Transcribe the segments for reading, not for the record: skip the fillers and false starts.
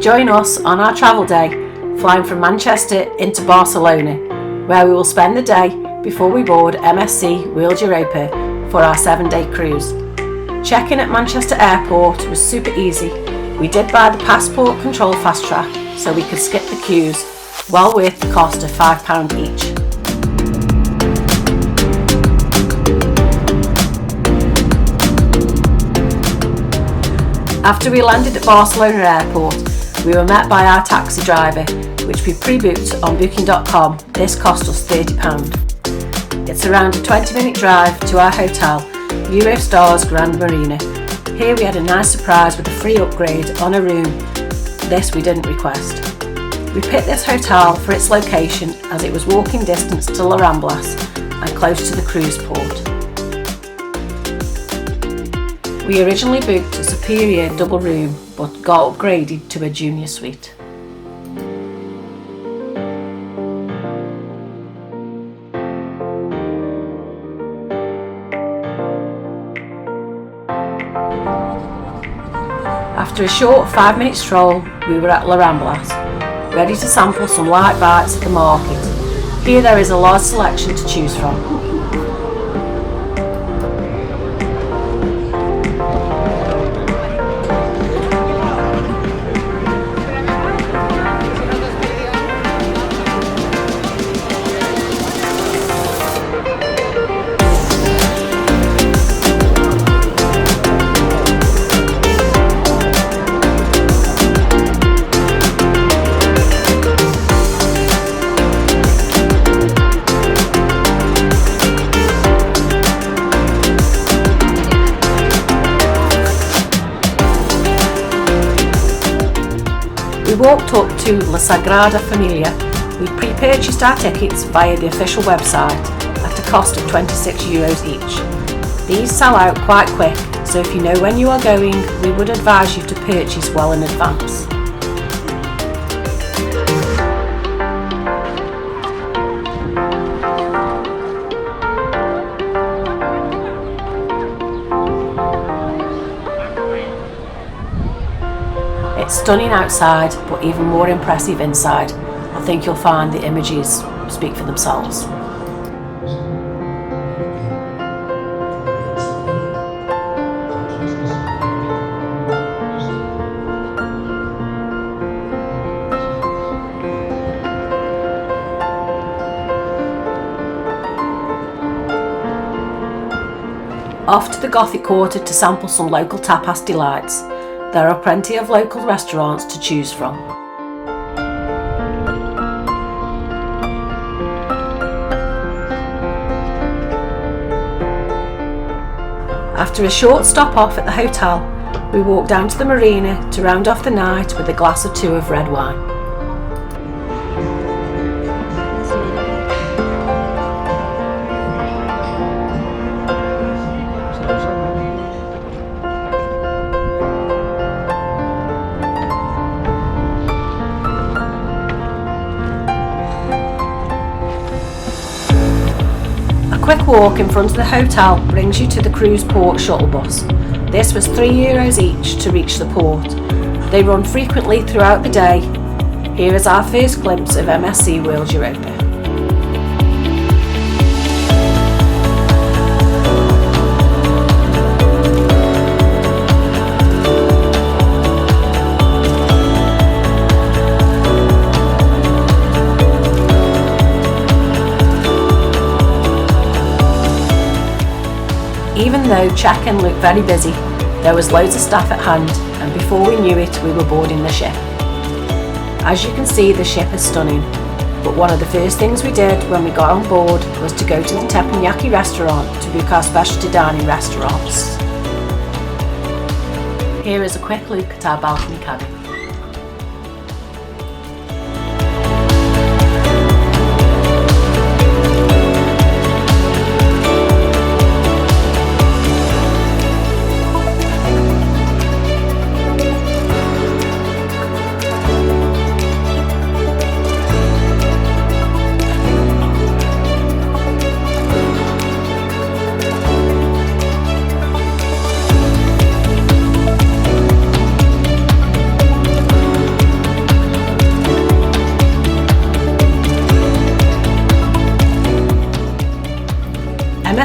Join us on our travel day, flying from Manchester into Barcelona, where we will spend the day before we board MSC World Europa for our 7-day cruise. Check-in at Manchester Airport was super easy. We did buy the passport control fast track so we could skip the queues, well worth the cost of £5 each. After we landed at Barcelona Airport, we were met by our taxi driver, which we pre-booked on booking.com. This cost us £30. It's around a 20-minute drive to our hotel, Eurostars Grand Marina. Here we had a nice surprise with a free upgrade on a room. This we didn't request. We picked this hotel for its location as it was walking distance to La Ramblas and close to the cruise port. We originally booked a superior double room but got upgraded to a junior suite. After a short 5-minute stroll, we were at La Ramblas, ready to sample some light bites at the market. Here there is a large selection to choose from. We walked up to La Sagrada Familia. We pre-purchased our tickets via the official website at a cost of €26 each. These sell out quite quick, so if you know when you are going, we would advise you to purchase well in advance. It's stunning outside, but even more impressive inside. I think you'll find the images speak for themselves. Off to the Gothic Quarter to sample some local tapas delights. There are plenty of local restaurants to choose from. After a short stop off at the hotel, we walked down to the Marina to round off the night with a glass or two of red wine. A quick walk in front of the hotel brings you to the cruise port shuttle bus. This was €3 each to reach the port. They run frequently throughout the day. Here is our first glimpse of MSC World Europa. Even though check-in looked very busy, there was loads of staff at hand, and before we knew it, we were boarding the ship. As you can see, the ship is stunning, but one of the first things we did when we got on board was to go to the teppanyaki restaurant to book our specialty dining restaurants. Here is a quick look at our balcony cabin.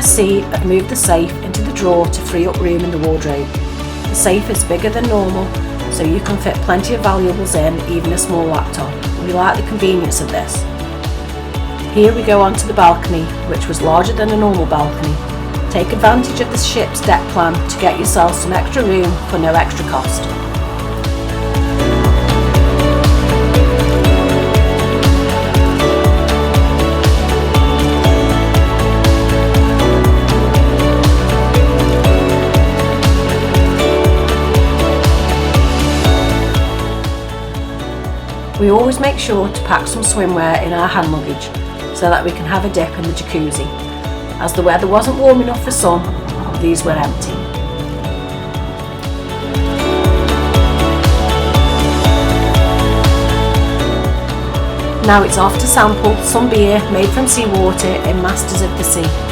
MSC have moved the safe into the drawer to free up room in the wardrobe. The safe is bigger than normal, so you can fit plenty of valuables in, even a small laptop. We like the convenience of this. Here we go onto the balcony, which was larger than a normal balcony. Take advantage of the ship's deck plan to get yourself some extra room for no extra cost. We always make sure to pack some swimwear in our hand luggage so that we can have a dip in the jacuzzi. As the weather wasn't warm enough for some, these were empty. Now it's off to sample some beer made from seawater in Masters of the Sea.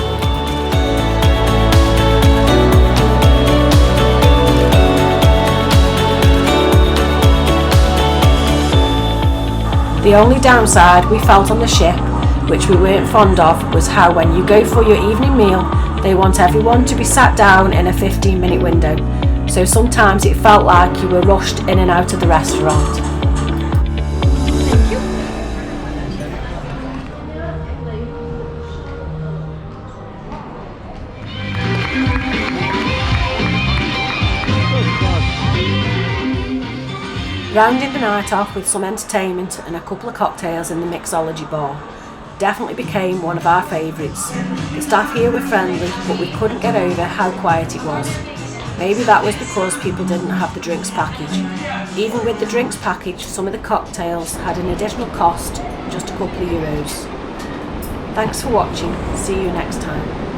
The only downside we felt on the ship, which we weren't fond of, was how when you go for your evening meal, they want everyone to be sat down in a 15-minute window. So sometimes it felt like you were rushed in and out of the restaurant. Thank you. Rounding the night off with some entertainment and a couple of cocktails in the Mixology Bar definitely became one of our favourites. The staff here were friendly, but we couldn't get over how quiet it was. Maybe that was because people didn't have the drinks package. Even with the drinks package, some of the cocktails had an additional cost, just a couple of euros. Thanks for watching, see you next time.